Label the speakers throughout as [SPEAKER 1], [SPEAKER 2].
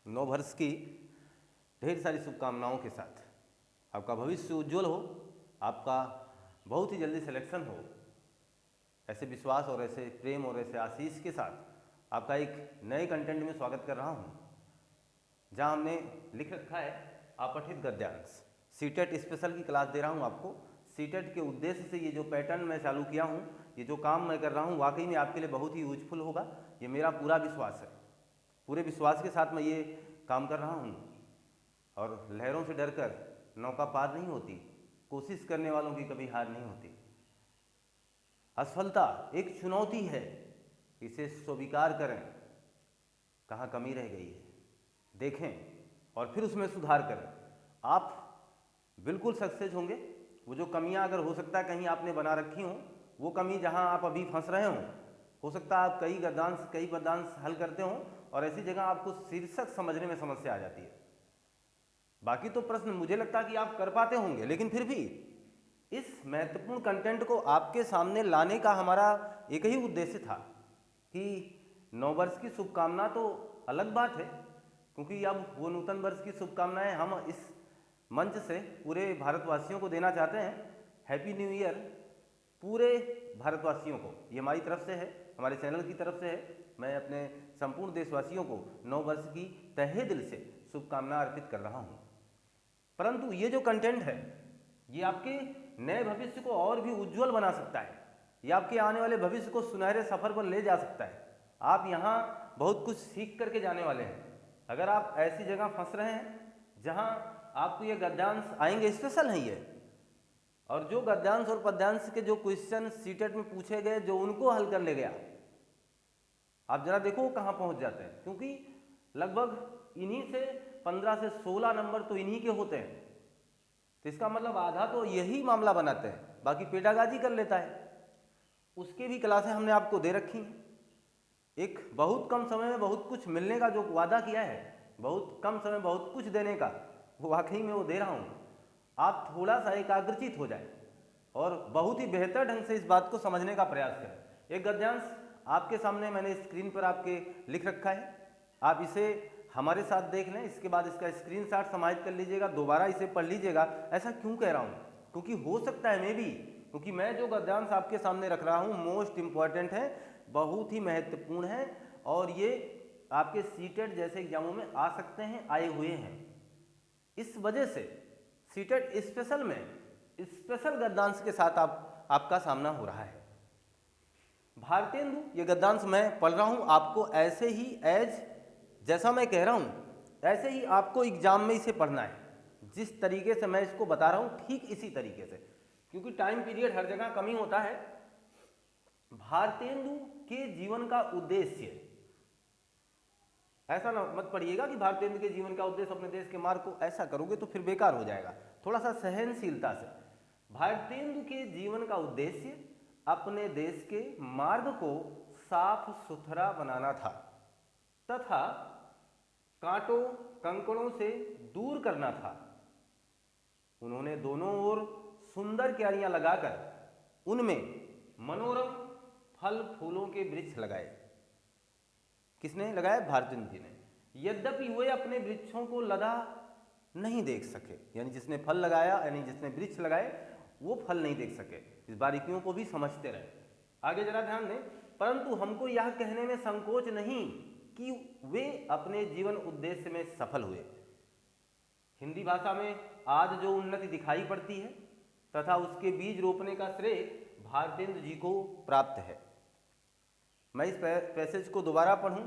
[SPEAKER 1] नव वर्ष की ढेर सारी शुभकामनाओं के साथ आपका भविष्य उज्जवल हो, आपका बहुत ही जल्दी सिलेक्शन हो, ऐसे विश्वास और ऐसे प्रेम और ऐसे आशीष के साथ आपका एक नए कंटेंट में स्वागत कर रहा हूं, जहां हमने लिख रखा है अपठित गद्यांश। सीटेट स्पेशल की क्लास दे रहा हूं आपको। सीटेट के उद्देश्य से ये जो पैटर्न मैं चालू किया हूं, ये जो काम मैं कर रहा हूं, वाकई में आपके लिए बहुत ही यूजफुल होगा, ये मेरा पूरा विश्वास है। पूरे विश्वास के साथ मैं ये काम कर रहा हूं और लहरों से डरकर नौका पार नहीं होती, कोशिश करने वालों की कभी हार नहीं होती। असफलता एक चुनौती है, इसे स्वीकार करें, कहाँ कमी रह गई है देखें और फिर उसमें सुधार करें। आप बिल्कुल सक्सेस होंगे। वो जो कमियां अगर हो सकता है कहीं आपने बना रखी हो, वो कमी जहां आप अभी फंस रहे हो सकता है आप कई पदांश हल करते हो और ऐसी जगह आपको शीर्षक समझने में समस्या आ जाती है। बाकी तो प्रश्न मुझे लगता है कि आप कर पाते होंगे, लेकिन फिर भी इस महत्वपूर्ण कंटेंट को आपके सामने लाने का हमारा एक ही उद्देश्य था कि नववर्ष की शुभकामना तो अलग बात है, क्योंकि अब वो नूतन वर्ष की शुभकामनाएं हम इस मंच से पूरे भारतवासियों को देना चाहते हैं। हैप्पी न्यू ईयर पूरे भारतवासियों को, ये हमारी तरफ से है, हमारे चैनल की तरफ से है। मैं अपने संपूर्ण देशवासियों को नव वर्ष की तहे दिल से शुभकामना अर्पित कर रहा हूँ। परंतु ये जो कंटेंट है, ये आपके नए भविष्य को और भी उज्जवल बना सकता है, ये आपके आने वाले भविष्य को सुनहरे सफर पर ले जा सकता है। आप यहाँ बहुत कुछ सीख करके जाने वाले हैं। अगर आप ऐसी जगह फंस रहे हैं जहाँ आपको ये गद्यांश आएंगे, स्पेशल है ये, और जो गद्यांश और पद्यांश के जो क्वेश्चन सीटेट में पूछे गए, जो उनको हल कर ले गया, आप जरा देखो कहाँ पहुँच जाते हैं। क्योंकि लगभग इन्हीं से 15 से 16 नंबर तो इन्हीं के होते हैं, तो इसका मतलब आधा तो यही मामला बनाते हैं, बाकी पेडागाजी कर लेता है। उसके भी क्लासें हमने आपको दे रखी हैं। एक बहुत कम समय में बहुत कुछ मिलने का जो वादा किया है, बहुत कम समय बहुत कुछ देने का, वो वाकई में वो दे रहा हूँ। आप थोड़ा सा एकाग्रचित हो जाए और बहुत ही बेहतर ढंग से इस बात को समझने का प्रयास करें। एक गद्यांश आपके सामने मैंने स्क्रीन पर आपके लिख रखा है, आप इसे हमारे साथ देख लें, इसके बाद इसका स्क्रीनशॉट समाहित कर लीजिएगा, दोबारा इसे पढ़ लीजिएगा। ऐसा क्यों कह रहा हूँ? क्योंकि हो सकता है क्योंकि मैं जो गद्यांश आपके सामने रख रहा हूँ मोस्ट इम्पॉर्टेंट है, बहुत ही महत्वपूर्ण है, और ये आपके सीटेट जैसे एग्जामों में आ सकते हैं, आए हुए हैं। इस वजह से सीटेट स्पेशल में स्पेशल गद्यांश के साथ आपका सामना हो रहा है। भारतेंदु ये गद्यांश मैं पढ़ रहा हूँ आपको ऐसे ही जैसा मैं कह रहा हूँ ऐसे ही आपको एग्जाम में इसे पढ़ना है। जिस तरीके से मैं इसको बता रहा हूँ ठीक इसी तरीके से, क्योंकि टाइम पीरियड हर जगह कमी होता है। भारतेंदु के जीवन का उद्देश्य, ऐसा ना मत पढ़िएगा कि भारतेंदु के जीवन का उद्देश्य अपने देश के मार्ग को, ऐसा करोगे तो फिर बेकार हो जाएगा। थोड़ा सा सहनशीलता से, भारतेंदु के जीवन का उद्देश्य अपने देश के मार्ग को साफ सुथरा बनाना था तथा कांटों कंकड़ों से दूर करना था। उन्होंने दोनों ओर सुंदर क्यारियां लगाकर उनमें मनोरम फल फूलों के वृक्ष लगाए। किसने लगाए? भारतेंदु जी ने। यद्यपि वे अपने वृक्षों को लदा नहीं देख सके, यानी जिसने फल लगाया, यानी जिसने वृक्ष लगाए, वो फल नहीं देख सके। इस बारीकियों को भी समझते रहे। आगे जरा ध्यान दें। परंतु हमको यह कहने में संकोच नहीं कि वे अपने जीवन उद्देश्य में सफल हुए। हिंदी भाषा में आज जो उन्नति दिखाई पड़ती है तथा उसके बीज रोपने का श्रेय भारतेंदु जी को प्राप्त है। मैं इस पैसेज को दोबारा पढ़ूं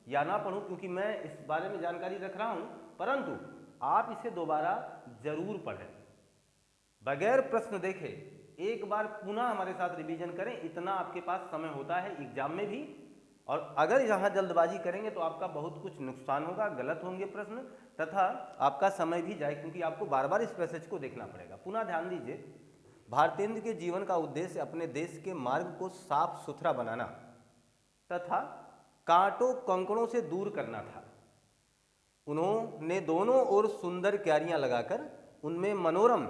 [SPEAKER 1] या ना पढ़ूं, क्योंकि मैं इस बारे में जानकारी रख रहा हूं, परंतु आप इसे दोबारा जरूर पढ़ें, बगैर प्रश्न देखे एक बार पुनः हमारे साथ रिवीजन करें। इतना आपके पास समय होता है एग्जाम में भी, और अगर यहाँ जल्दबाजी करेंगे तो आपका बहुत कुछ नुकसान होगा, गलत होंगे प्रश्न तथा आपका समय भी जाए, क्योंकि आपको बार बार इस पैसेज को देखना पड़ेगा। पुनः ध्यान दीजिए। भारतेंदु के जीवन का उद्देश्य अपने देश के मार्ग को साफ सुथरा बनाना तथा कांटों कंकड़ों से दूर करना था। उन्होंने दोनों ओर सुंदर क्यारियां लगाकर उनमें मनोरम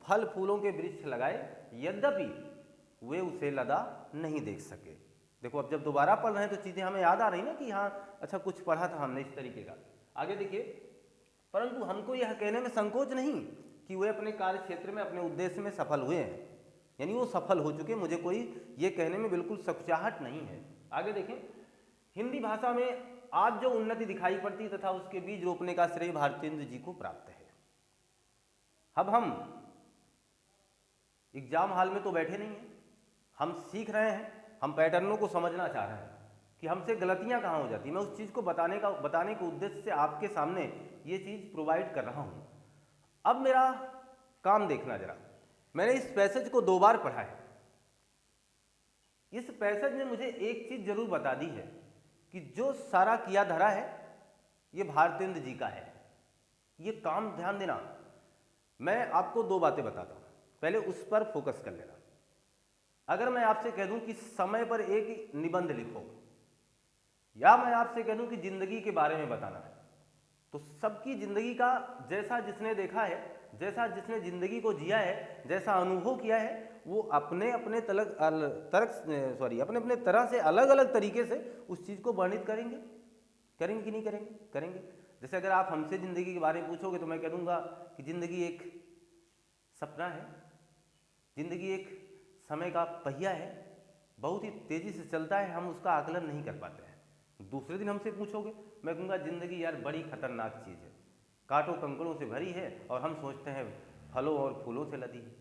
[SPEAKER 1] फल फूलों के वृक्ष लगाए, यद्यपि वे उसे लदा नहीं देख सके। देखो अब जब दोबारा पढ़ रहे हैं तो चीजें हमें याद आ रही ना कि हाँ अच्छा कुछ पढ़ा था हमने इस तरीके का। आगे देखिए, परंतु हमको यह कहने में संकोच नहीं कि वे अपने कार्य क्षेत्र में अपने उद्देश्य में सफल हुए हैं, यानी वो सफल हो चुके, मुझे कोई ये कहने में बिल्कुल सकुचाहट नहीं है। आगे देखें, हिंदी भाषा में आज जो उन्नति दिखाई पड़ती तथा उसके बीज रोपने का श्रेय भारतेंदु जी को प्राप्त है। अब हम एग्जाम हॉल में तो बैठे नहीं हैं, हम सीख रहे हैं, हम पैटर्नों को समझना चाह रहे हैं कि हमसे गलतियां कहाँ हो जाती हैं। मैं उस चीज़ को बताने के उद्देश्य से आपके सामने ये चीज़ प्रोवाइड कर रहा हूँ। अब मेरा काम देखना जरा, मैंने इस पैसेज को 2 बार पढ़ा है। इस पैसेज ने मुझे एक चीज़ जरूर बता दी है कि जो सारा किया धरा है ये भारतेंदु जी का है। ये काम ध्यान देना, मैं आपको 2 बातें बताता हूँ, पहले उस पर फोकस कर लेना। अगर मैं आपसे कह दूं कि समय पर एक निबंध लिखो, या मैं आपसे कह दूं कि जिंदगी के बारे में बताना है, तो सबकी जिंदगी का जैसा जिसने देखा है, जैसा जिसने जिंदगी को जिया है, जैसा अनुभव किया है, वो अपने अपने तरह से अलग अलग तरीके से उस चीज़ को वर्णित करेंगे कि नहीं करेंगे? करेंगे। जैसे अगर आप हमसे ज़िंदगी के बारे में पूछोगे तो मैं कह दूंगा कि ज़िंदगी एक सपना है, ज़िंदगी एक समय का पहिया है, बहुत ही तेज़ी से चलता है, हम उसका आकलन नहीं कर पाते हैं। दूसरे दिन हमसे पूछोगे, मैं कहूँगा ज़िंदगी यार बड़ी खतरनाक चीज़ है, कांटों कंकड़ों से भरी है और हम सोचते हैं फलों और फूलों से लदी है।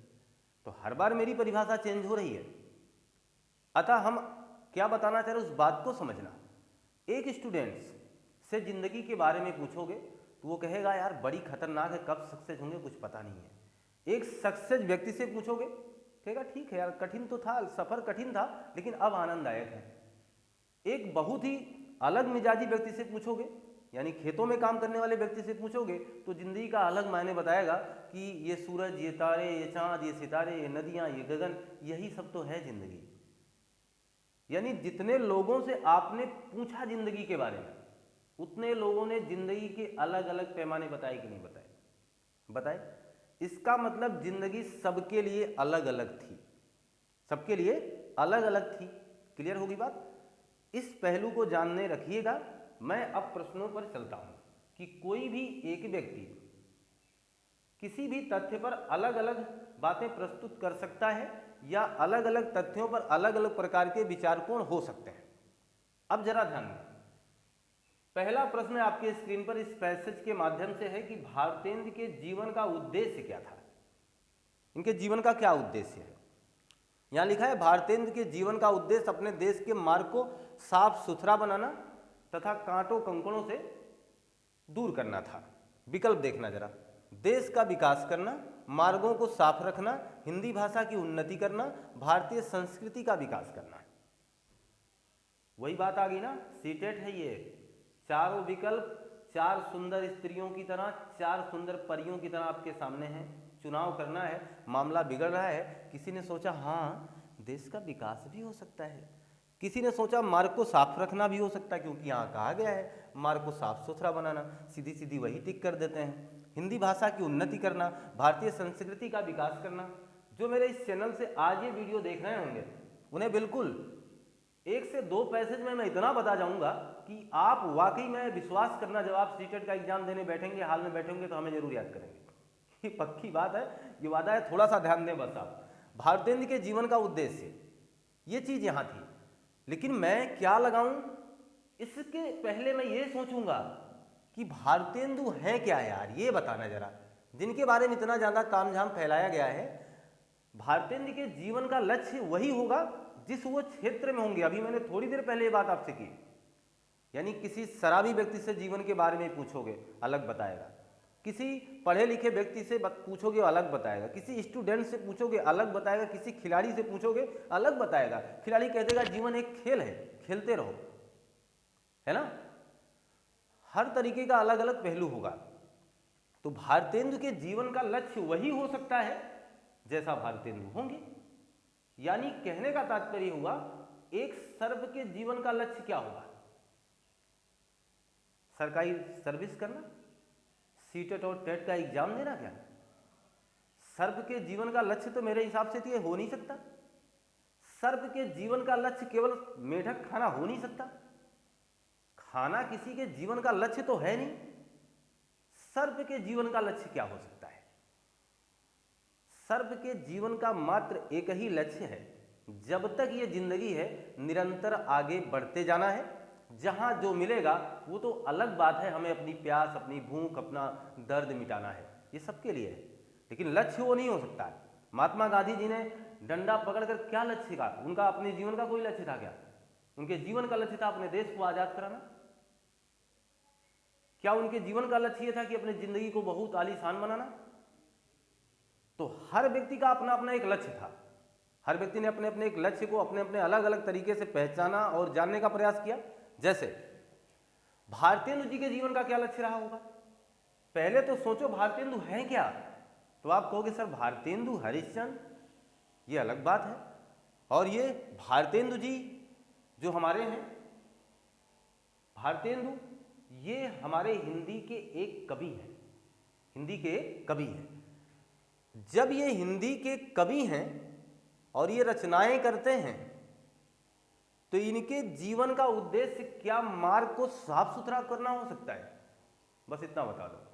[SPEAKER 1] तो हर बार मेरी परिभाषा चेंज हो रही है। अतः हम क्या बताना चाह रहे हैं उस बात को समझना। एक स्टूडेंट्स से ज़िंदगी के बारे में पूछोगे तो वो कहेगा यार बड़ी खतरनाक है, कब सक्सेस होंगे कुछ पता नहीं है। एक सक्सेस व्यक्ति से पूछोगे, कहेगा ठीक है यार, कठिन तो था, सफ़र कठिन था लेकिन अब आनंददायक है। एक बहुत ही अलग मिजाजी व्यक्ति से पूछोगे, यानी खेतों में काम करने वाले व्यक्ति से पूछोगे तो ज़िंदगी का अलग मायने बताएगा कि ये सूरज, ये तारे, ये चाँद, ये सितारे, ये नदियाँ, ये गगन, यही सब तो है ज़िंदगी। यानी जितने लोगों से आपने पूछा ज़िंदगी के बारे में, उतने लोगों ने ज़िंदगी के अलग अलग पैमाने बताए कि नहीं बताए? बताए। इसका मतलब ज़िंदगी सबके लिए अलग अलग थी, सबके लिए अलग अलग थी। क्लियर होगी बात? इस पहलू को जानने रखिएगा। मैं अब प्रश्नों पर चलता हूं कि कोई भी एक व्यक्ति किसी भी तथ्य पर अलग अलग बातें प्रस्तुत कर सकता है या अलग अलग तथ्यों पर अलग अलग प्रकार के विचार कोण हो सकते हैं। अब जरा ध्यान दें, पहला प्रश्न आपके स्क्रीन पर इस पैसेज के माध्यम से है कि भारतेंदु के जीवन का उद्देश्य क्या था, इनके जीवन का क्या उद्देश्य है। यहां लिखा है भारतेंदु के जीवन का उद्देश्य अपने देश के मार्ग को साफ सुथरा बनाना तथा कांटों कंकड़ों से दूर करना था। विकल्प देखना जरा, देश का विकास करना, मार्गों को साफ रखना, हिंदी भाषा की उन्नति करना, भारतीय संस्कृति का विकास करना। वही बात आ गई ना, सीटेट है ये। चारों विकल्प 4 सुंदर स्त्रियों की तरह, 4 सुंदर परियों की तरह आपके सामने हैं। चुनाव करना है, मामला बिगड़ रहा है। किसी ने सोचा हाँ देश का विकास भी हो सकता है, किसी ने सोचा मार्ग को साफ रखना भी हो सकता है, क्योंकि यहाँ कहा गया है मार्ग को साफ सुथरा बनाना, सीधी सीधी वही टिक कर देते हैं। हिंदी भाषा की उन्नति करना, भारतीय संस्कृति का विकास करना। जो मेरे इस चैनल से आज ये वीडियो देख रहे होंगे उन्हें बिल्कुल 1 से 2 पैसेज में मैं इतना बता जाऊंगा कि आप वाकई में विश्वास करना, जब आप सीटेट का एग्जाम देने बैठेंगे, हाल में बैठेंगे तो हमें जरूर याद करेंगे। ये पक्की बात है, ये वादा है, थोड़ा सा ध्यान दें बस आप। भारतेंदु के जीवन का उद्देश्य, ये चीज यहां थी, लेकिन मैं क्या लगाऊं इसके पहले मैं ये सोचूंगा कि भारतेंदु है क्या यार, ये बताना जरा, जिनके बारे में इतना ज्यादा तामझाम फैलाया गया है। भारतेंदु के जीवन का लक्ष्य वही होगा जिस वो क्षेत्र में होंगे। अभी मैंने थोड़ी देर पहले ये बात आपसे की, यानी किसी शराबी व्यक्ति से जीवन के बारे में पूछोगे अलग बताएगा, किसी पढ़े लिखे व्यक्ति से पूछोगे अलग बताएगा, किसी स्टूडेंट से पूछोगे अलग बताएगा, किसी खिलाड़ी से पूछोगे अलग बताएगा। खिलाड़ी कह देगा जीवन एक खेल है, खेलते रहो, है ना। हर तरीके का अलग अलग पहलू होगा। तो भारतेंदु के जीवन का लक्ष्य वही हो सकता है जैसा भारतेंदु होंगे। यानी कहने का तात्पर्य हुआ, एक सर्व के जीवन का लक्ष्य क्या होगा? सरकारी सर्विस करना, सीटेट और टेट का एग्जाम देना? क्या सर्व के जीवन का लक्ष्य तो मेरे हिसाब से तो ये हो नहीं सकता। सर्व के जीवन का लक्ष्य केवल मेढक खाना हो नहीं सकता। खाना किसी के जीवन का लक्ष्य तो है नहीं, सर्प के जीवन का लक्ष्य क्या हो सकता है? सर्प के जीवन का मात्र एक ही लक्ष्य है, जब तक ये जिंदगी है निरंतर आगे बढ़ते जाना है। जहां जो मिलेगा वो तो अलग बात है, हमें अपनी प्यास, अपनी भूख, अपना दर्द मिटाना है, ये सबके लिए है, लेकिन लक्ष्य वो नहीं हो सकता है। महात्मा गांधी जी ने डंडा पकड़कर क्या लक्ष्य था? उनका अपने जीवन का कोई लक्ष्य था क्या? उनके जीवन का लक्ष्य था अपने देश को आजाद कराना। क्या उनके जीवन का लक्ष्य था कि अपनी जिंदगी को बहुत आलीशान बनाना? तो हर व्यक्ति का अपना अपना एक लक्ष्य था। हर व्यक्ति ने अपने अपने एक लक्ष्य को अपने अपने अलग अलग तरीके से पहचाना और जानने का प्रयास किया। जैसे भारतेंदु जी के जीवन का क्या लक्ष्य रहा होगा? पहले तो सोचो भारतेंदु है क्या? तो आप कहोगे सर भारतेंदु हरिश्चंद्र, ये अलग बात है। और ये भारतेंदु जी जो हमारे हैं, भारतेंदु ये हमारे हिंदी के एक कवि हैं, हिंदी के कवि हैं। जब ये हिंदी के कवि हैं और ये रचनाएं करते हैं, तो इनके जीवन का उद्देश्य क्या मार्ग को साफ सुथरा करना हो सकता है? बस इतना बता दो।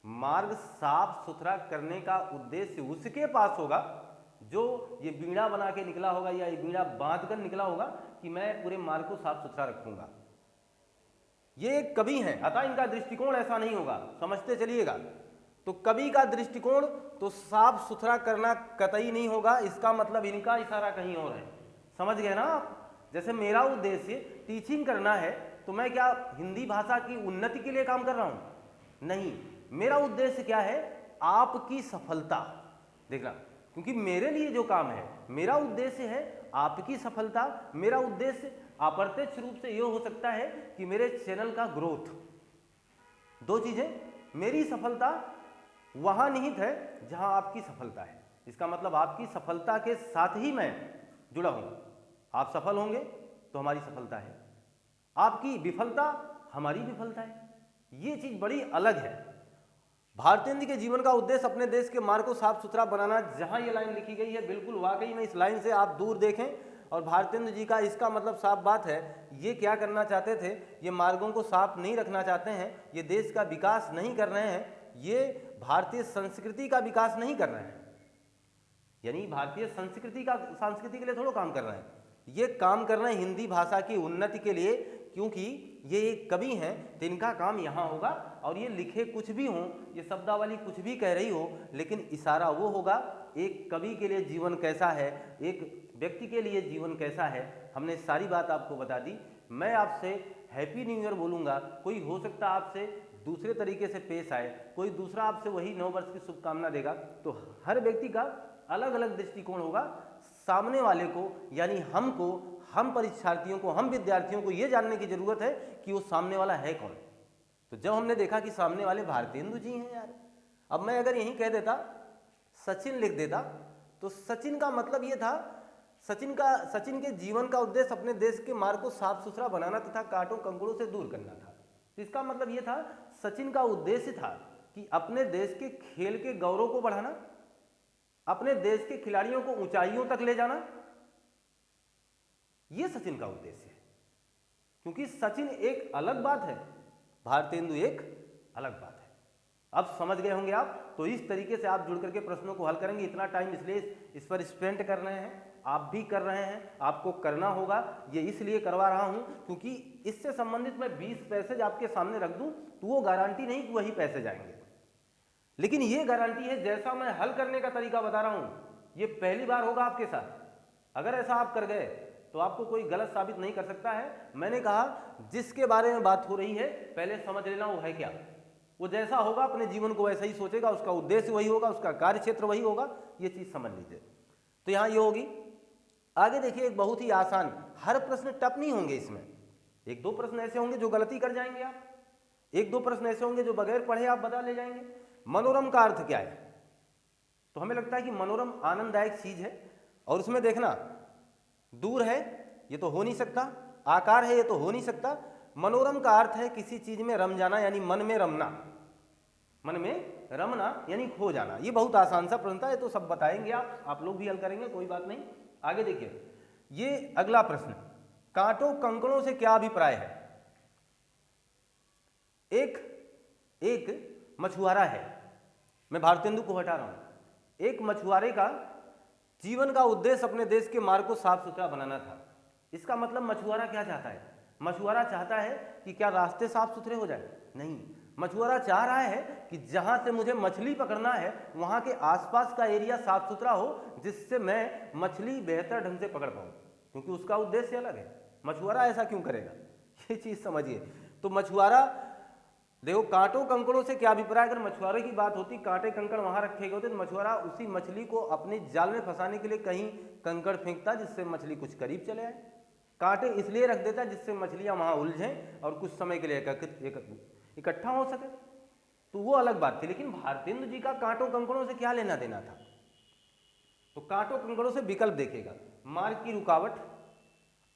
[SPEAKER 1] मार्ग साफ सुथरा करने का उद्देश्य उसके पास होगा जो ये बीड़ा बना के निकला होगा या ये बीड़ा बांध कर निकला होगा कि मैं पूरे मार्ग को साफ सुथरा रखूंगा। ये एक कवि हैं, अतः इनका दृष्टिकोण ऐसा नहीं होगा, समझते चलिएगा। तो कवि का दृष्टिकोण तो साफ सुथरा करना कतई नहीं होगा, इसका मतलब इनका इशारा कहीं और है। समझ गए ना आप? जैसे मेरा उद्देश्य टीचिंग करना है, तो मैं क्या हिंदी भाषा की उन्नति के लिए काम कर रहा हूं? नहीं, मेरा उद्देश्य क्या है? आपकी सफलता। देखना, क्योंकि मेरे लिए जो काम है, मेरा उद्देश्य है आपकी सफलता। मेरा उद्देश्य अप्रत्यक्ष रूप से यह हो सकता है कि मेरे चैनल का ग्रोथ। दो चीजें, मेरी सफलता वहां निहित है जहां आपकी सफलता है। इसका मतलब आपकी सफलता के साथ ही मैं जुड़ा हूं। आप सफल होंगे तो हमारी सफलता है, आपकी विफलता हमारी विफलता है। ये चीज बड़ी अलग है। भारतेंदु के जीवन का उद्देश्य अपने देश के मार्ग को साफ सुथरा बनाना, जहां ये लाइन लिखी गई है बिल्कुल वाकई में इस लाइन से आप दूर देखें और भारतेंदु जी का इसका मतलब साफ बात है, ये क्या करना चाहते थे? ये मार्गों को साफ नहीं रखना चाहते हैं, ये देश का विकास नहीं कर रहे हैं, ये भारतीय संस्कृति का विकास नहीं कर रहे हैं। यानी भारतीय संस्कृति के लिए थोड़ा काम कर रहे हैं, ये काम कर रहे हैं हिंदी भाषा की उन्नति के लिए। क्योंकि ये एक कवि हैं तो इनका काम यहाँ होगा, और ये लिखे कुछ भी हों, ये शब्दावली कुछ भी कह रही हो, लेकिन इशारा वो होगा एक कवि के लिए जीवन कैसा है, एक व्यक्ति के लिए जीवन कैसा है। हमने सारी बात आपको बता दी। मैं आपसे हैप्पी न्यू ईयर बोलूँगा, कोई हो सकता है आपसे दूसरे तरीके से पेश आए, कोई दूसरा आपसे वही नव वर्ष की शुभकामना देगा। तो हर व्यक्ति का अलग अलग दृष्टिकोण होगा। सामने वाले को यानी हमको, हम परीक्षार्थियों को, हम विद्यार्थियों को ये जानने की जरूरत है कि वो सामने वाला है कौन। तो जब हमने देखा कि सामने वाले भारतेंदु जी हैं यार, अब मैं अगर यहीं कह देता सचिन लिख देता, तो सचिन का मतलब ये था, सचिन के जीवन का उद्देश्य अपने देश के मार्ग को साफ सुथरा बनाना तथा कांटों कंकड़ों से दूर करना था। तो इसका मतलब ये था, सचिन का उद्देश्य था कि अपने देश के खेल के गौरव को बढ़ाना, अपने देश के खिलाड़ियों को ऊंचाइयों तक ले जाना। यह सचिन का उद्देश्य है। क्योंकि सचिन एक अलग बात है, भारतेंदु एक अलग बात है। अब समझ गए होंगे आप। तो इस तरीके से आप जुड़ करके प्रश्नों को हल करेंगे। इतना टाइम इसलिए इस पर स्पेंड कर रहे हैं, आप भी कर रहे हैं, आपको करना होगा। ये इसलिए करवा रहा हूं क्योंकि इससे संबंधित मैं 20 पैसेज आपके सामने रख दूं तो वो गारंटी नहीं कि वही पैसेज आएंगे, लेकिन ये गारंटी है जैसा मैं हल करने का तरीका बता रहा हूं, ये पहली बार होगा आपके साथ। अगर ऐसा आप कर गए तो आपको कोई गलत साबित नहीं कर सकता है। मैंने कहा जिसके बारे में बात हो रही है पहले समझ लेना वो है क्या। वो जैसा होगा अपने जीवन को वैसा ही सोचेगा, उसका उद्देश्य वही होगा, उसका कार्य क्षेत्र वही होगा। ये चीज समझ लीजिए। तो यहां ये होगी। आगे देखिए, एक बहुत ही आसान, हर प्रश्न टफ नहीं होंगे इसमें। एक दो प्रश्न ऐसे होंगे जो गलती कर जाएंगे आप, एक दो प्रश्न ऐसे होंगे जो बगैर पढ़े आप बता ले जाएंगे। मनोरम का अर्थ क्या है? तो हमें लगता है कि मनोरम आनंददायक चीज है, और उसमें देखना दूर है ये तो हो नहीं सकता, आकार है ये तो हो नहीं सकता। मनोरम का अर्थ है किसी चीज में रम जाना, यानी मन में रमना, मन में रमना यानी खो जाना। ये बहुत आसान सा प्रश्न था, ये तो सब बताएंगे आप लोग भी हल करेंगे, कोई बात नहीं। आगे देखिए, ये अगला प्रश्न, कांटों कंकड़ों से क्या अभिप्राय है? एक एक मछुआरा है, मैं भारतेंदु को हटा रहा हूं, एक मछुआरे का जीवन का उद्देश्य अपने देश के मार्ग को साफ सुथरा बनाना था। इसका मतलब मछुआरा क्या चाहता है? मछुआरा चाहता है कि क्या रास्ते साफ सुथरे हो जाए? नहीं, मछुआरा चाह रहा है कि जहां से मुझे मछली पकड़ना है वहां के आसपास का एरिया साफ सुथरा हो, जिससे मैं मछली बेहतर ढंग से पकड़ पाऊं, क्योंकि उसका उद्देश्य अलग है। मछुआरा ऐसा क्यों करेगा, ये चीज समझिए। तो मछुआरा, देखो कांटों कंकड़ों से क्या अभिप्राय, अगर मछुआरे की बात होती, कांटे कंकड़ वहां रखे गए होते तो मछुआरा उसी मछली को अपने जाल में फंसाने के लिए कहीं कंकड़ फेंकता जिससे मछली कुछ करीब चले आए। कांटे इसलिए रख देता जिससे मछलियां वहां उलझें और कुछ समय के लिए इकट्ठा हो सके, तो वो अलग बात थी। लेकिन भारतेंदु जी का कांटों कंकड़ों से क्या लेना देना था? तो कांटों कंकड़ों से विकल्प देखेगा, मार्ग की रुकावट,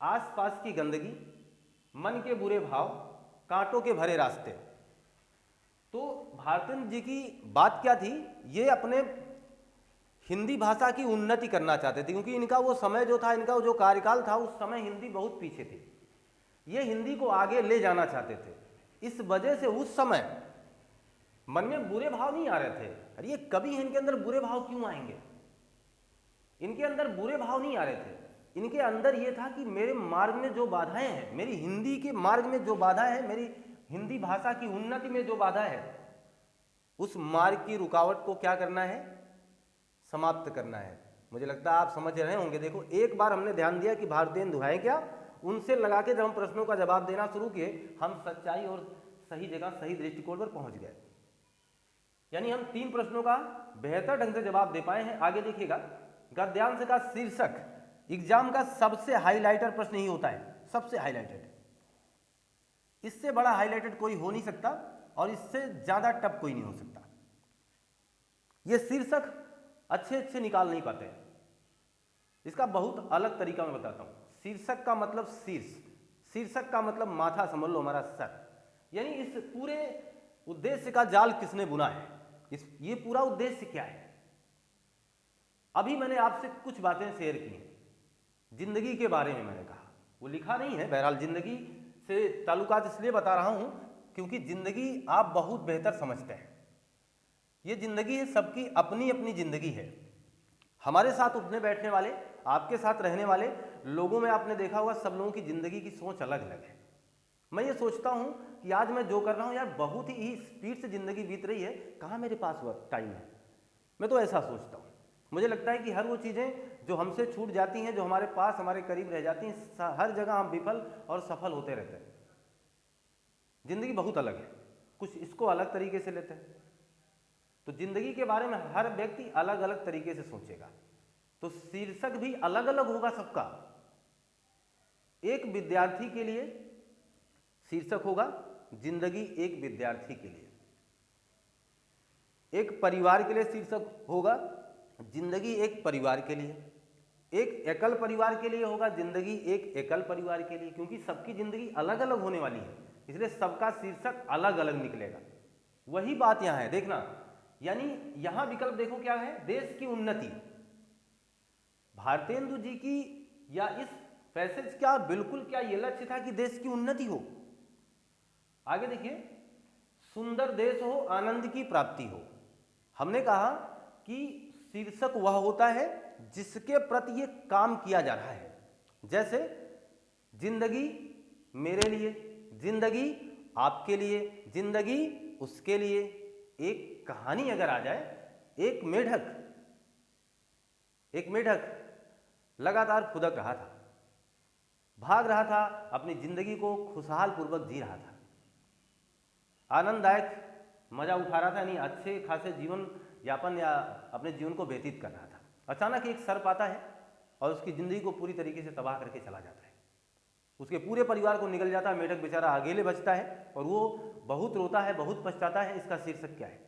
[SPEAKER 1] आसपास की गंदगी, मन के बुरे भाव, कांटों के भरे रास्ते। तो भारतेंदु जी की बात क्या थी, ये अपने हिंदी भाषा की उन्नति करना चाहते थे, क्योंकि इनका वो समय जो था, इनका जो कार्यकाल था, उस समय हिंदी बहुत पीछे थी। ये हिंदी को आगे ले जाना चाहते थे। इस वजह से उस समय मन में बुरे भाव नहीं आ रहे थे। अरे ये कवि हैं, इनके अंदर बुरे भाव क्यों आएंगे? इनके अंदर बुरे भाव नहीं आ रहे थे। इनके अंदर ये था कि मेरे मार्ग में जो बाधाएं हैं, मेरी हिंदी के मार्ग में जो बाधा है, मेरी हिंदी भाषा की उन्नति में जो बाधा है, उस मार्ग की रुकावट को क्या करना है? समाप्त करना है। मुझे लगता है आप समझ रहे होंगे। देखो, एक बार हमने ध्यान दिया कि भारतेंदु है क्या, उनसे लगा के जब हम प्रश्नों का जवाब देना शुरू किए, हम सच्चाई और सही जगह, सही दृष्टिकोण पर पहुंच गए। यानी हम 3 प्रश्नों का बेहतर ढंग से जवाब दे पाए हैं। आगे देखिएगा, गद्यांश का शीर्षक एग्जाम का सबसे हाईलाइटर प्रश्न ही होता है, सबसे हाईलाइटेड। इससे बड़ा हाईलाइटेड कोई हो नहीं सकता और इससे ज्यादा टफ कोई नहीं हो सकता। ये शीर्षक अच्छे निकाल नहीं पाते हैं। इसका बहुत अलग तरीका मैं बताता हूं। शीर्षक का मतलब शीर्ष, शीर्षक का मतलब माथा, समझ लो हमारा सर। यानी इस पूरे उद्देश्य का जाल किसने बुना है, ये पूरा उद्देश्य क्या है? अभी मैंने आपसे कुछ बातें शेयर की हैं, जिंदगी के बारे में मैंने कहा, वो लिखा नहीं है, बहरहाल जिंदगी से ताल्लुकात इसलिए बता रहा हूं क्योंकि जिंदगी आप बहुत बेहतर समझते हैं। ये जिंदगी है, सबकी अपनी अपनी जिंदगी है। हमारे साथ उठने बैठने वाले, आपके साथ रहने वाले लोगों में आपने देखा होगा, सब लोगों की जिंदगी की सोच अलग अलग है। मैं ये सोचता हूं कि आज मैं जो कर रहा हूं, यार बहुत ही स्पीड से जिंदगी बीत रही है, कहाँ मेरे पास वक्त टाइम है। मैं तो ऐसा सोचता हूं। मुझे लगता है कि हर वो चीज़ें जो हमसे छूट जाती हैं, जो हमारे पास, हमारे करीब रह जाती हैं, हर जगह हम विफल और सफल होते रहते हैं। जिंदगी बहुत अलग है, कुछ इसको अलग तरीके से लेते हैं। तो जिंदगी के बारे में हर व्यक्ति अलग अलग तरीके से सोचेगा, तो शीर्षक भी अलग अलग होगा सबका। एक विद्यार्थी के लिए शीर्षक होगा जिंदगी एक विद्यार्थी के लिए, एक परिवार के लिए शीर्षक होगा जिंदगी एक परिवार के लिए, एक एकल परिवार के लिए होगा जिंदगी एक एकल परिवार के लिए, क्योंकि सबकी जिंदगी अलग अलग होने वाली है, इसलिए सबका शीर्षक अलग अलग निकलेगा। वही बात यहां है, देखना, यानी यहां विकल्प देखो क्या है, देश की उन्नति। भारतेंदु जी की या इस पैसेज का बिल्कुल क्या ये लक्ष्य था कि देश की उन्नति हो। आगे देखिए, सुंदर देश हो, आनंद की प्राप्ति हो। हमने कहा कि शीर्षक वह होता है जिसके प्रति ये काम किया जा रहा है। जैसे जिंदगी मेरे लिए, जिंदगी आपके लिए, जिंदगी उसके लिए। एक कहानी अगर आ जाए, एक मेढक लगातार फुदक रहा था, भाग रहा था, अपनी जिंदगी को खुशहाल पूर्वक जी रहा था, आनंददायक मजा उठा रहा था, यानी अच्छे खासे जीवन यापन या अपने जीवन को व्यतीत कर रहा था। अचानक एक सर्प आता है और उसकी जिंदगी को पूरी तरीके से तबाह करके चला जाता है। उसके पूरे परिवार को निगल जाता है, मेढक बेचारा अकेले बचता है और वो बहुत रोता है, बहुत पछताता है। इसका शीर्षक क्या है?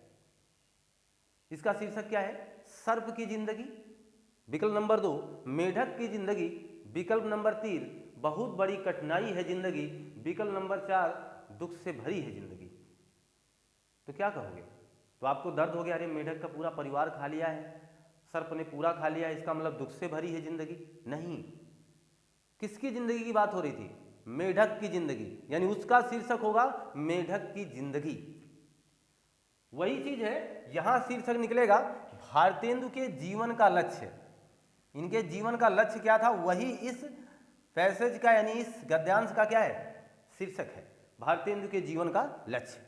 [SPEAKER 1] इसका शीर्षक क्या है? सर्प की जिंदगी। विकल्प नंबर 2 मेढक की जिंदगी। विकल्प नंबर 3 बहुत बड़ी कठिनाई है जिंदगी। विकल्प नंबर 4 दुख से भरी है जिंदगी। तो क्या कहोगे? तो आपको दर्द हो गया, अरे मेढक का पूरा परिवार खा लिया है, सर्प ने पूरा खा लिया है, इसका मतलब दुख से भरी है जिंदगी। नहीं, किसकी जिंदगी की बात हो रही थी? मेढक की जिंदगी, यानी उसका शीर्षक होगा मेढक की जिंदगी। वही चीज है, यहां शीर्षक निकलेगा भारतेंदु के जीवन का लक्ष्य। इनके जीवन का लक्ष्य क्या था, वही इस पैसेज का यानी इस गद्यांश का क्या है, शीर्षक है, भारतेंदु के जीवन का लक्ष्य।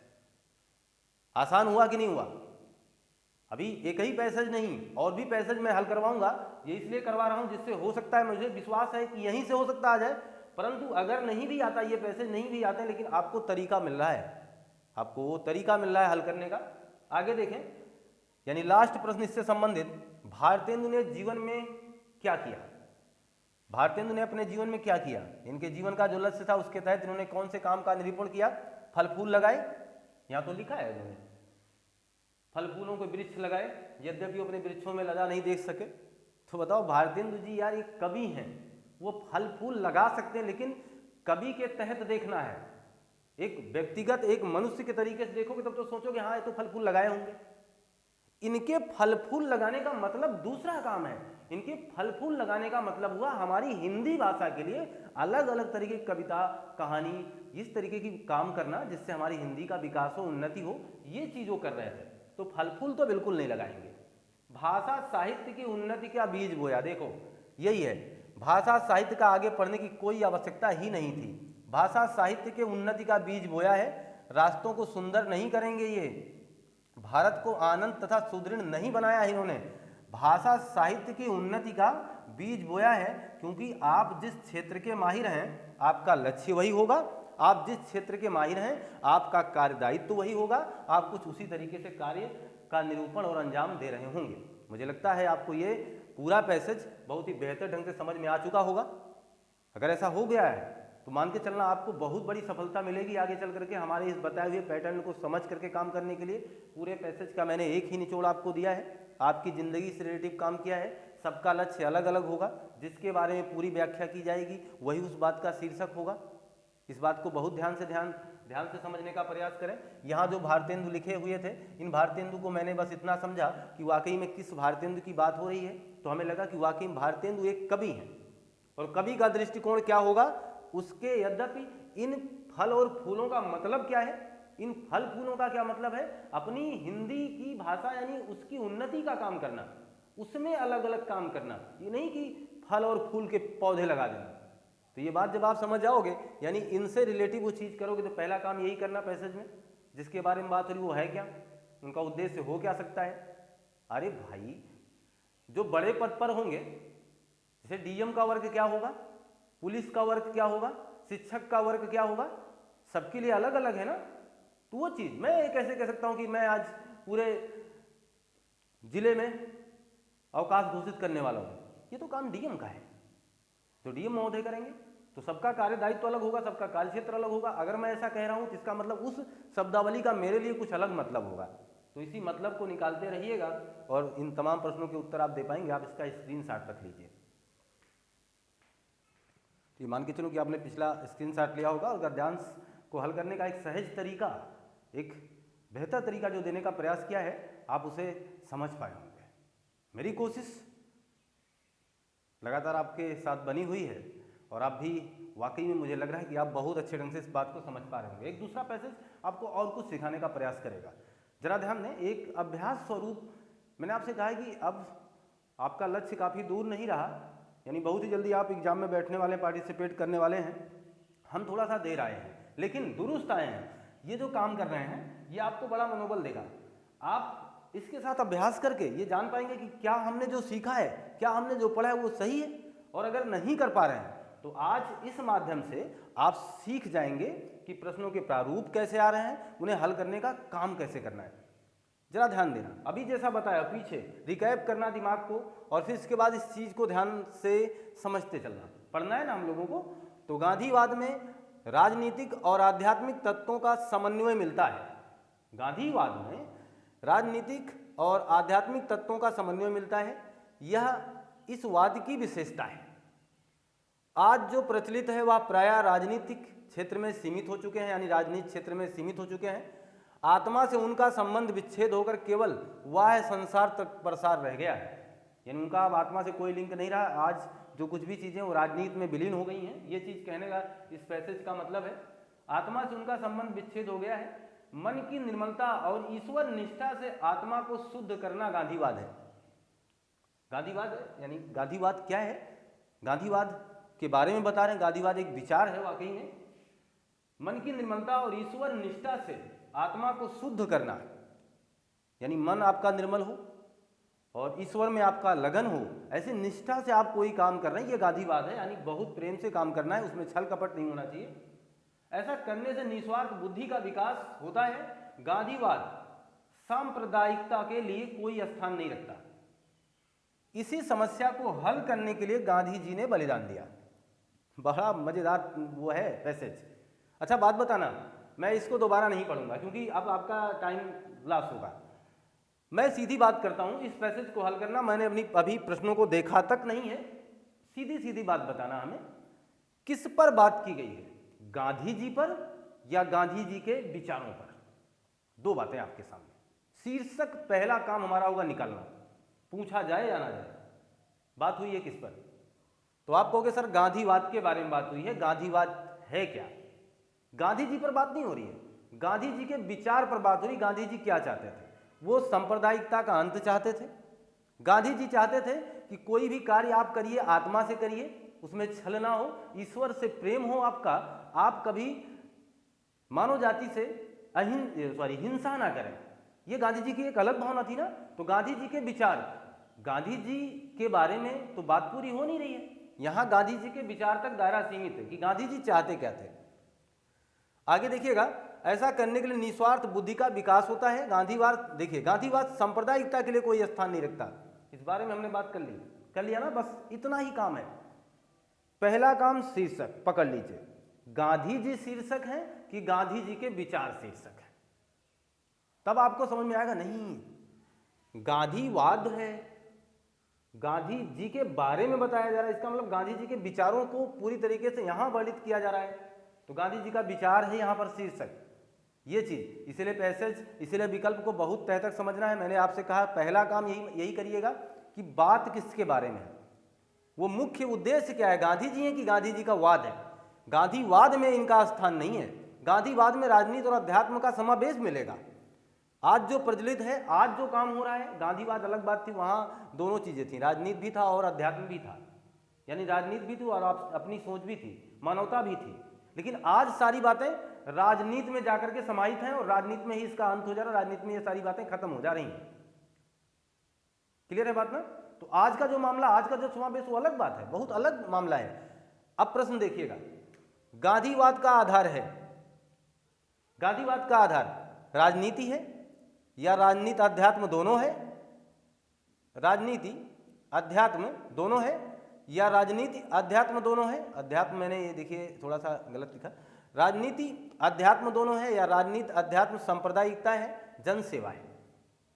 [SPEAKER 1] आसान हुआ कि नहीं हुआ? अभी एक ही पैसेज नहीं, और भी पैसेज मैं हल करवाऊंगा, ये इसलिए करवा रहा हूं जिससे हो सकता है, मुझे विश्वास है कि यहीं से हो सकता आ जाए, परंतु अगर नहीं भी आता, ये पैसेज नहीं भी आते, लेकिन आपको तरीका मिल रहा है, आपको वो तरीका मिल रहा है हल करने का। आगे देखें, यानी लास्ट प्रश्न इससे संबंधित, भारतेंदु ने जीवन में क्या किया, भारतेंदु ने अपने जीवन में क्या किया, इनके जीवन का जो लक्ष्य था उसके तहत इन्होंने कौन से काम का निरूपण किया, फल फूल लगाए, यहां तो लिखा है इन्होंने फल फूलों के वृक्ष लगाए, यद्यपि अपने वृक्षों में लगा नहीं देख सके। तो बताओ भारतेंदु जी यार ये कवि हैं, वो फल फूल लगा सकते हैं, लेकिन कवि के तहत देखना है, एक व्यक्तिगत एक मनुष्य के तरीके से देखोगे तब तो सोचोगे हाँ ये तो फल फूल लगाए होंगे। इनके फल फूल लगाने का मतलब दूसरा काम है, इनके फल फूल लगाने का मतलब हुआ हमारी हिंदी भाषा के लिए अलग अलग तरीके की कविता, कहानी, इस तरीके की काम करना जिससे हमारी हिंदी का विकास हो, उन्नति हो, ये चीज वो कर रहे थे। तो फल फूल तो बिल्कुल नहीं लगाएंगे। भाषा साहित्य की उन्नति का बीज बोया, देखो यही है, भाषा साहित्य का आगे पढ़ने की कोई आवश्यकता ही नहीं थी, भाषा साहित्य के उन्नति का बीज बोया है। रास्तों को सुंदर नहीं करेंगे ये, भारत को आनंद तथा सुदृढ़ नहीं बनाया है इन्होंने, भाषा साहित्य की उन्नति का बीज बोया है। क्योंकि आप जिस क्षेत्र के माहिर हैं आपका लक्ष्य वही होगा, आप जिस क्षेत्र के माहिर हैं आपका कार्यदायित्व वही होगा, आप कुछ उसी तरीके से कार्य का निरूपण और अंजाम दे रहे होंगे। मुझे लगता है आपको ये पूरा पैसेज बहुत ही बेहतर ढंग से समझ में आ चुका होगा। अगर ऐसा हो गया है तो मान के चलना आपको बहुत बड़ी सफलता मिलेगी आगे चल करके हमारे इस बताए हुए पैटर्न को समझ करके काम करने के लिए। पूरे पैसेज का मैंने एक ही निचोड़ आपको दिया है, आपकी ज़िंदगी से रिलेटिव काम किया है, सबका लक्ष्य अलग अलग होगा, जिसके बारे में पूरी व्याख्या की जाएगी वही उस बात का शीर्षक होगा। इस बात को बहुत ध्यान से समझने का प्रयास करें। यहाँ जो भारतेंदु लिखे हुए थे, इन भारतेंदु को मैंने बस इतना समझा कि वाकई में किस भारतेंदु की बात हो रही है, तो हमें लगा कि वाकई में भारतेंदु एक कवि हैं, और कवि का दृष्टिकोण क्या होगा उसके, यद्यपि इन फल और फूलों का मतलब क्या है, इन फल फूलों का क्या मतलब है, अपनी हिंदी की भाषा यानी उसकी उन्नति का काम करना, उसमें अलग अलग काम करना, ये नहीं कि फल और फूल के पौधे लगा देना। तो ये बात जब आप समझ जाओगे, यानी इनसे रिलेटिव वो चीज़ करोगे, तो पहला काम यही करना पैसेज में जिसके बारे में बात हो रही वो है क्या, उनका उद्देश्य हो क्या सकता है। अरे भाई जो बड़े पद पर होंगे, जैसे डीएम का वर्ग क्या होगा, पुलिस का वर्ग क्या होगा, शिक्षक का वर्ग क्या होगा, सबके लिए अलग अलग है ना। तो वो चीज़ मैं कैसे कह सकता हूँ कि मैं आज पूरे जिले में अवकाश घोषित करने वाला हूँ, ये तो काम डीएम का है, तो डीएम महोदय करेंगे, तो सबका कार्यदायित्व अलग होगा, सबका कार्यक्षेत्र अलग होगा। अगर मैं ऐसा कह रहा हूँ तो इसका मतलब उस शब्दावली का मेरे लिए कुछ अलग मतलब होगा। तो इसी मतलब को निकालते रहिएगा और इन तमाम प्रश्नों के उत्तर आप दे पाएंगे। आप इसका स्क्रीनशॉट रख लीजिए। तो मान के चलो कि आपने पिछला स्क्रीनशॉट लिया होगा और गद्यांश को हल करने का एक सहज तरीका, एक बेहतर तरीका जो देने का प्रयास किया है, आप उसे समझ पाए होंगे। मेरी कोशिश लगातार आपके साथ बनी हुई है और आप भी वाकई में मुझे लग रहा है कि आप बहुत अच्छे ढंग से इस बात को समझ पा रहे होंगे। एक दूसरा पैसेज आपको और कुछ सिखाने का प्रयास करेगा। जरा ध्यान दें, एक अभ्यास स्वरूप मैंने आपसे कहा है कि अब आपका लक्ष्य काफ़ी दूर नहीं रहा, यानी बहुत ही जल्दी आप एग्जाम में बैठने वाले, पार्टिसिपेट करने वाले हैं। हम थोड़ा सा देर आए हैं लेकिन दुरुस्त आए हैं। ये जो काम कर रहे हैं ये आपको बड़ा मनोबल देगा। आप इसके साथ अभ्यास करके ये जान पाएंगे कि क्या हमने जो सीखा है, क्या हमने जो पढ़ा है वो सही है। और अगर नहीं कर पा रहे हैं तो आज इस माध्यम से आप सीख जाएंगे कि प्रश्नों के प्रारूप कैसे आ रहे हैं, उन्हें हल करने का काम कैसे करना है। जरा ध्यान देना, अभी जैसा बताया पीछे रिकैप करना दिमाग को, और फिर इसके बाद इस चीज़ को ध्यान से समझते चलना। पढ़ना है ना हम लोगों को। तो गांधीवाद में राजनीतिक और आध्यात्मिक तत्वों का समन्वय मिलता है। गांधीवाद में राजनीतिक और आध्यात्मिक तत्वों का समन्वय मिलता है, यह इस वाद की विशेषता है। आज जो प्रचलित है वह प्रायः राजनीतिक क्षेत्र में सीमित हो चुके हैं, यानी राजनीतिक क्षेत्र में सीमित हो चुके हैं। आत्मा से उनका संबंध विच्छेद होकर केवल वह संसार तक प्रसार रह गया है, यानी उनका अब आत्मा से कोई लिंक नहीं रहा। आज जो कुछ भी चीज़ें वो राजनीति में विलीन हो गई हैं। ये चीज़ कहने का इस पैसेज का मतलब है, आत्मा से उनका संबंध विच्छेद हो गया है। मन की निर्मलता और ईश्वर निष्ठा से आत्मा को शुद्ध करना गांधीवाद है। गांधीवाद यानी गांधीवाद क्या है? गांधीवाद के बारे में बता रहे हैं। गांधीवाद एक विचार है वाकई में। मन की निर्मलता और ईश्वर निष्ठा से आत्मा को शुद्ध करना, यानी मन आपका निर्मल हो और ईश्वर में आपका लगन हो, ऐसी निष्ठा से आप कोई काम कर रहे हैं, ये गांधीवाद है। यानी बहुत प्रेम से काम करना है, उसमें छल कपट नहीं होना चाहिए। ऐसा करने से निस्वार्थ बुद्धि का विकास होता है। गांधीवाद सांप्रदायिकता के लिए कोई स्थान नहीं रखता। इसी समस्या को हल करने के लिए गांधी जी ने बलिदान दिया। बड़ा मजेदार वो है पैसेज। अच्छा बात बताना, मैं इसको दोबारा नहीं पढ़ूंगा क्योंकि अब आपका टाइम लॉस होगा। मैं सीधी बात करता हूं, इस पैसेज को हल करना, मैंने अपनी अभी प्रश्नों को देखा तक नहीं है। सीधी सीधी बात बताना हमें, किस पर बात की गई है, गांधी जी पर या गांधी जी के विचारों पर? दो बातें आपके सामने। शीर्षक पहला काम हमारा होगा निकालना, पूछा जाए या ना जाए। बात हुई है किस पर? तो आप कहोगे सर गांधीवाद के बारे में बात हुई है। गांधीवाद है क्या? गांधी जी पर बात नहीं हो रही है, गांधी जी के विचार पर बात हो रही। गांधी जी क्या चाहते थे? वो सांप्रदायिकता का अंत चाहते थे। गांधी जी चाहते थे कि कोई भी कार्य आप करिए आत्मा से करिए, उसमें छल ना हो, ईश्वर से प्रेम हो आपका, आप कभी मानव जाति से हिंसा ना करें। ये गांधी जी की एक अलग भावना थी ना। तो गांधी जी के विचार, गांधी जी के बारे में तो बात पूरी हो नहीं रही है। यहां गांधी जी के विचार तक दायरा सीमित है कि गांधी जी चाहते क्या थे। आगे देखिएगा, ऐसा करने के लिए निस्वार्थ बुद्धि का विकास होता है। गांधीवाद देखिए, गांधीवाद सांप्रदायिकता के लिए कोई स्थान नहीं रखता। इस बारे में हमने बात कर लिया ना, बस इतना ही काम है। पहला काम शीर्षक पकड़ लीजिए, गांधी जी शीर्षक है कि गांधी जी के विचार शीर्षक है। तब आपको समझ में आएगा नहीं गांधीवाद है, गांधी जी के बारे में बताया जा रहा है, इसका मतलब गांधी जी के विचारों को पूरी तरीके से यहां वर्णित किया जा रहा है। तो गांधी जी का विचार है यहां पर शीर्षक, ये चीज। इसलिए पैसेज, इसलिए विकल्प को बहुत तह तक समझना है। मैंने आपसे कहा पहला काम यही करिएगा कि बात किसके बारे में है, वो मुख्य उद्देश्य क्या है, गांधी जी है कि गांधी जी का वाद है। गांधीवाद में इनका स्थान नहीं है। गांधीवाद में राजनीति और अध्यात्म का समावेश मिलेगा। आज जो प्रचलित है, आज जो काम हो रहा है, गांधीवाद अलग बात थी, वहां दोनों चीजें थी, राजनीति भी था और अध्यात्म भी था। यानी राजनीति भी थी और अपनी सोच भी थी, मानवता भी थी। लेकिन आज सारी बातें राजनीति में जाकर के समाहित हैं और राजनीति में ही इसका अंत हो जा रहा है, राजनीति में ये सारी बातें खत्म हो जा रही हैं। क्लियर है बात ना? तो आज का जो मामला, आज का जो समावेश, वो अलग बात है, बहुत अलग मामला है। अब प्रश्न देखिएगा, गांधीवाद का आधार है, गांधीवाद का आधार राजनीति है या राजनीति अध्यात्म दोनों है? राजनीति अध्यात्म दोनों है या राजनीति अध्यात्म दोनों है? अध्यात्म मैंने ये देखिए थोड़ा सा गलत लिखा। राजनीति अध्यात्म दोनों है या राजनीति अध्यात्म सांप्रदायिकता है, जनसेवा है?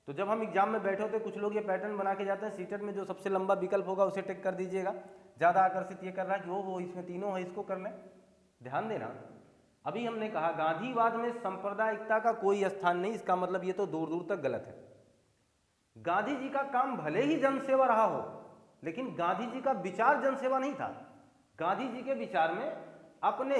[SPEAKER 1] तो जब हम एग्जाम में बैठे होते, कुछ लोग ये पैटर्न बना के जाते हैं, सीटेट में जो सबसे लंबा विकल्प होगा उसे टिक कर दीजिएगा। ज़्यादा आकर्षित ये कर रहा है कि वो इसमें तीनों है, इसको कर लें। ध्यान देना, अभी हमने कहा गांधीवाद में सांप्रदायिकता का कोई स्थान नहीं, इसका मतलब ये तो दूर दूर तक गलत है। गांधी जी का काम भले ही जनसेवा रहा हो, लेकिन गांधी जी का विचार जनसेवा नहीं था। गांधी जी के विचार में अपने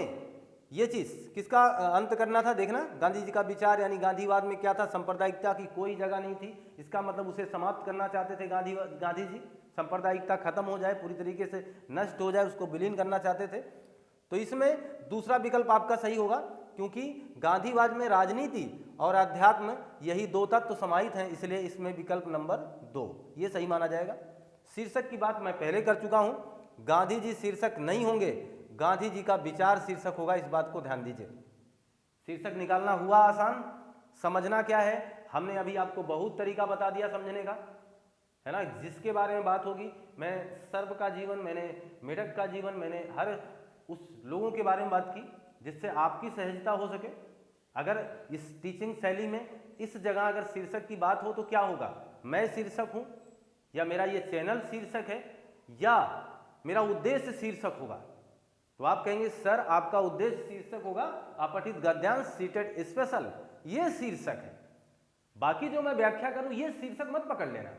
[SPEAKER 1] ये चीज किसका अंत करना था, देखना। गांधी जी का विचार यानी गांधीवाद में क्या था, सांप्रदायिकता की कोई जगह नहीं थी। इसका मतलब उसे समाप्त करना चाहते थे गांधी जी। सांप्रदायिकता खत्म हो जाए, पूरी तरीके से नष्ट हो जाए, उसको विलीन करना चाहते थे। तो इसमें दूसरा विकल्प आपका सही होगा, क्योंकि गांधीवाद में राजनीति और अध्यात्म यही दो तत्व समाहित हैं, इसलिए इसमें विकल्प नंबर 2 ये सही माना जाएगा। शीर्षक की बात मैं पहले कर चुका हूं, गांधी जी शीर्षक नहीं होंगे, गांधी जी का विचार शीर्षक होगा, इस बात को ध्यान दीजिए। शीर्षक निकालना हुआ आसान, समझना क्या है हमने अभी आपको बहुत तरीका बता दिया समझने का, है ना। जिसके बारे में बात होगी, मैं सर्व का जीवन, मैंने मेढक का जीवन, मैंने हर उस लोगों के बारे में बात की जिससे आपकी सहजता हो सके। अगर इस टीचिंग शैली में इस जगह अगर शीर्षक की बात हो तो क्या होगा, मैं शीर्षक हूं या मेरा ये चैनल शीर्षक है या मेरा उद्देश्य शीर्षक होगा, तो आप कहेंगे सर आपका उद्देश्य शीर्षक होगा अपठित गद्यांश सीटेट स्पेशल, ये शीर्षक है। बाकी जो मैं व्याख्या करूं ये शीर्षक मत पकड़ लेना।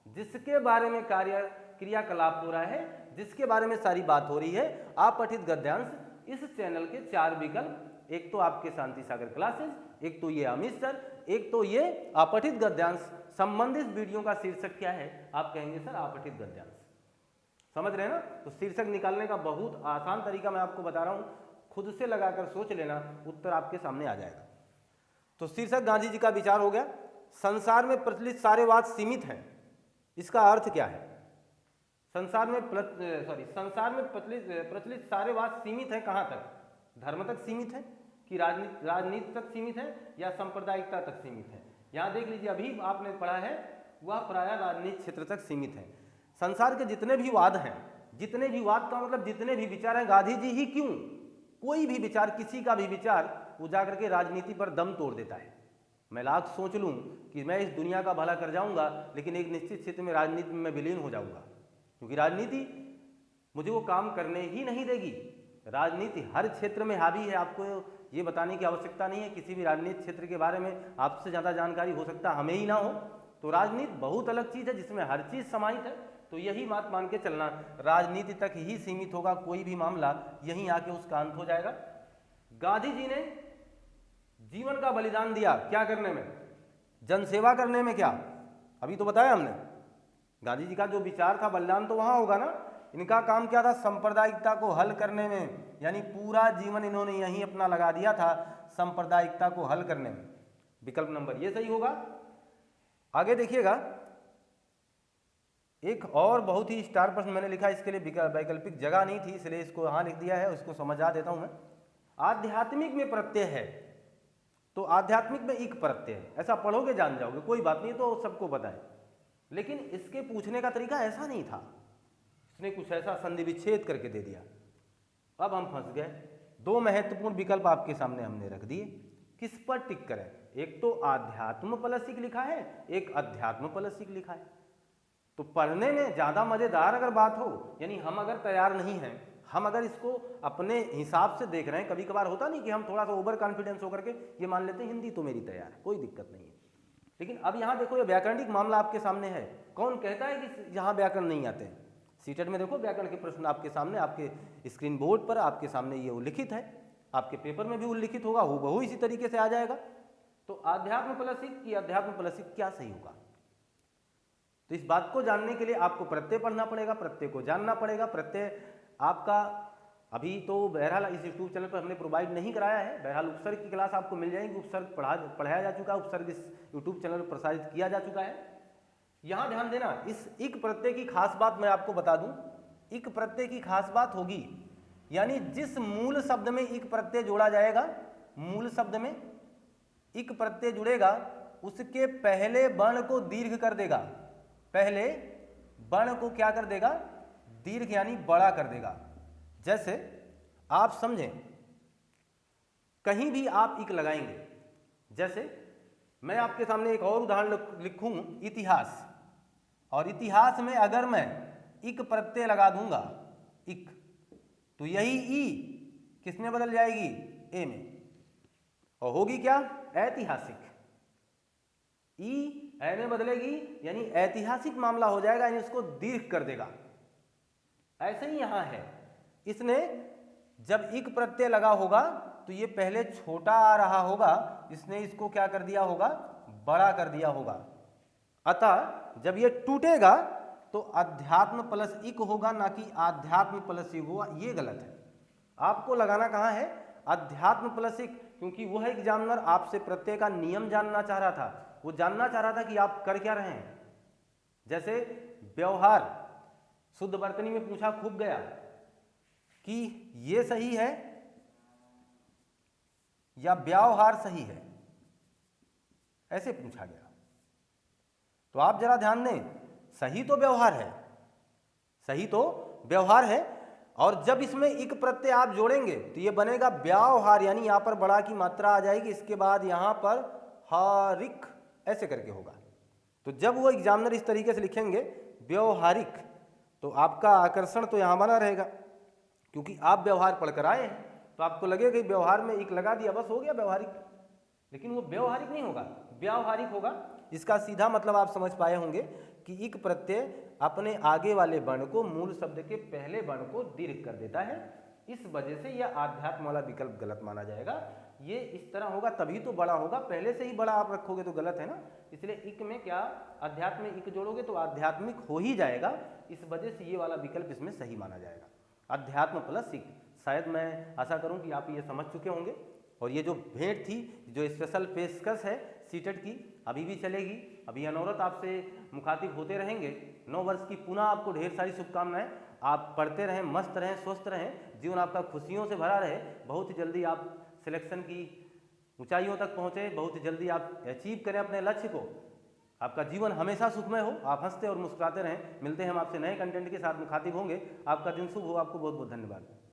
[SPEAKER 1] जिसके बारे में कार्य क्रियाकलाप हो रहा है, जिसके बारे में सारी बात हो रही है, अपठित गद्यांश, इस चैनल के 4 विकल्प, एक तो आपके शांति सागर क्लासेस, एक तो ये अमित सर, एक तो ये अपठित गद्यांश। संबंधित वीडियो का शीर्षक क्या है? आप कहेंगे सर अपठित गद्यांश। समझ रहे हैं ना? तो शीर्षक निकालने का बहुत आसान तरीका मैं आपको बता रहा हूं, खुद से लगाकर सोच लेना, उत्तर आपके सामने आ जाएगा। तो शीर्षक गांधी जी का विचार हो गया, संसार में प्रचलित सारे वाद सीमित हैं। इसका अर्थ क्या है? संसार में प्रचलित सारे वाद सीमित हैं कहां तक? धर्म तक सीमित है कि राजनीति तक सीमित है या सांप्रदायिकता तक सीमित है? यहां देख लीजिए, अभी आपने पढ़ा है वह प्रायः राजनीतिक क्षेत्र तक सीमित है। संसार के जितने भी वाद हैं, जितने भी वाद का मतलब जितने भी विचार हैं, गांधी जी ही क्यों, कोई भी विचार, किसी का भी विचार उजागर के राजनीति पर दम तोड़ देता है। मैं लाख सोच लूं कि मैं इस दुनिया का भला कर जाऊंगा, लेकिन एक निश्चित क्षेत्र में राजनीति में विलीन हो जाऊंगा, क्योंकि राजनीति मुझे वो काम करने ही नहीं देगी। राजनीति हर क्षेत्र में हावी है, आपको ये बताने की आवश्यकता नहीं है। किसी भी राजनीतिक क्षेत्र के बारे में आपसे ज़्यादा जानकारी हो सकता हमें ही ना हो। तो राजनीति बहुत अलग चीज़ है जिसमें हर चीज़ समाहित है। तो यही बात मान के चलना, राजनीति तक ही सीमित होगा कोई भी मामला, यहीं आके उसका अंत हो जाएगा। गांधी जी ने जीवन का बलिदान दिया, क्या करने में? जनसेवा करने में। क्या अभी तो बताया हमने, गांधी जी का जो विचार था बलिदान तो वहां होगा ना। इनका काम क्या था? सांप्रदायिकता को हल करने में, यानी पूरा जीवन इन्होंने यहीं अपना लगा दिया था सांप्रदायिकता को हल करने में। विकल्प नंबर ये सही होगा। आगे देखिएगा, एक और बहुत ही स्टार प्रश्न मैंने लिखा, इसके लिए वैकल्पिक जगह नहीं थी इसलिए इसको यहां लिख दिया है, उसको समझा देता हूं मैं। आध्यात्मिक में प्रत्यय है, तो आध्यात्मिक में एक प्रत्यय है, ऐसा पढ़ोगे जान जाओगे, कोई बात नहीं, तो सबको पता है। लेकिन इसके पूछने का तरीका ऐसा नहीं था, इसने कुछ ऐसा संधि विच्छेद करके दे दिया। अब हम फंस गए। दो महत्वपूर्ण विकल्प आपके सामने हमने रख दिए, किस पर टिक करें? एक तो आध्यात्म प्लसिक लिखा है, एक अध्यात्म प्लसिक लिखा है। तो पढ़ने में ज़्यादा मज़ेदार अगर बात हो, यानी हम अगर तैयार नहीं हैं, हम अगर इसको अपने हिसाब से देख रहे हैं, कभी कभार होता नहीं कि हम थोड़ा सा ओवर कॉन्फिडेंस होकर के ये मान लेते हैं हिंदी तो मेरी तैयार है, कोई दिक्कत नहीं है। लेकिन अब यहाँ देखो, ये व्याकरणिक मामला आपके सामने है। कौन कहता है कि यहाँ व्याकरण नहीं आते हैं? सीटेट में देखो व्याकरण के प्रश्न आपके सामने, आपके स्क्रीन बोर्ड पर आपके सामने ये उल्लिखित है, आपके पेपर में भी उल्लिखित होगा, हूबहू इसी तरीके से आ जाएगा। तो आध्यात्म प्लसिक कि अध्यात्म प्लसिक क्या सही होगा? तो इस बात को जानने के लिए आपको प्रत्यय पढ़ना पड़ेगा, प्रत्यय को जानना पड़ेगा। प्रत्यय आपका अभी तो बहरहाल इस यूट्यूब चैनल पर हमने प्रोवाइड नहीं कराया है, बहरहाल उपसर्ग की क्लास आपको मिल जाएगी, उपसर्ग पढ़ाया जा चुका है, उपसर्ग इस यूट्यूब चैनल पर प्रसारित किया जा चुका है। यहाँ ध्यान देना, इस इक प्रत्यय की खास बात मैं आपको बता दूं। इक प्रत्यय की खास बात होगी, यानी जिस मूल शब्द में इक प्रत्यय जोड़ा जाएगा, मूल शब्द में इक प्रत्यय जुड़ेगा, उसके पहले वर्ण को दीर्घ कर देगा। पहले वर्ण को क्या कर देगा? दीर्घ, यानी बड़ा कर देगा। जैसे आप समझें, कहीं भी आप इक लगाएंगे, जैसे मैं आपके सामने एक और उदाहरण लिखूं, इतिहास, और इतिहास में अगर मैं इक प्रत्यय लगा दूंगा, इक, तो यही ई किसमें बदल जाएगी? ए में, और होगी क्या? ऐतिहासिक। ई ए में बदलेगी, यानी ऐतिहासिक मामला हो जाएगा, यानी उसको दीर्घ कर देगा। ऐसे ही यहां है, इसने जब इक प्रत्यय लगा होगा तो ये पहले छोटा आ रहा होगा, इसने इसको क्या कर दिया होगा? बड़ा कर दिया होगा। अतः जब ये टूटेगा तो अध्यात्म प्लस इक होगा, ना कि आध्यात्म प्लस इक होगा। ये गलत है, आपको लगाना कहाँ है? अध्यात्म प्लस इक, क्योंकि वह एग्जामिनर आपसे प्रत्यय का नियम जानना चाह रहा था। वो जानना चाह रहा था कि आप कर क्या रहे हैं। जैसे व्यवहार, शुद्ध वर्तनी में पूछा खूब गया कि ये सही है या व्यवहार सही है, ऐसे पूछा गया। तो आप जरा ध्यान दें, सही तो व्यवहार है, सही तो व्यवहार है, और जब इसमें इक प्रत्यय आप जोड़ेंगे तो ये बनेगा व्यवहार, यानी यहां पर बड़ा की मात्रा आ जाएगी, इसके बाद यहां पर हारिक ऐसे करके होगा। तो जब वो एग्जामिनर इस तरीके से लिखेंगे व्यवहारिक, तो आपका आकर्षण तो यहां बना रहेगा, क्योंकि आप व्यवहार पढ़कर आए हैं, तो आपको लगेगा कि व्यवहार में एक लगा दिया, बस हो गया व्यवहारिक। लेकिन वो व्यवहारिक नहीं होगा, व्यावहारिक होगा। इसका सीधा मतलब आप समझ पाए होंगे कि इक प्रत्यय अपने आगे वाले वर्ण को, मूल शब्द के पहले वर्ण को दीर्घ कर देता है। इस वजह से यह आध्यात्म वाला विकल्प गलत माना जाएगा। ये इस तरह होगा तभी तो बड़ा होगा, पहले से ही बड़ा आप रखोगे तो गलत है ना। इसलिए इक में क्या, अध्यात्म में इक जोड़ोगे तो आध्यात्मिक हो ही जाएगा, इस वजह से ये वाला विकल्प इसमें सही माना जाएगा, अध्यात्म प्लस इक। शायद मैं आशा करूं कि आप ये समझ चुके होंगे। और ये जो भेंट थी, जो स्पेशल पेशकश है सीटेट की, अभी भी चलेगी, अभी अनवरत आपसे मुखातिब होते रहेंगे। 9 वर्ष की पुनः आपको ढेर सारी शुभकामनाएं। आप पढ़ते रहें, मस्त रहें, स्वस्थ रहें, जीवन आपका खुशियों से भरा रहे। बहुत ही जल्दी आप सिलेक्शन की ऊंचाइयों तक पहुँचे, बहुत ही जल्दी आप अचीव करें अपने लक्ष्य को। आपका जीवन हमेशा सुखमय हो, आप हंसते और मुस्कुराते रहें। मिलते हैं हम आपसे नए कंटेंट के साथ, मुखातिब होंगे। आपका दिन शुभ हो, आपको बहुत बहुत धन्यवाद।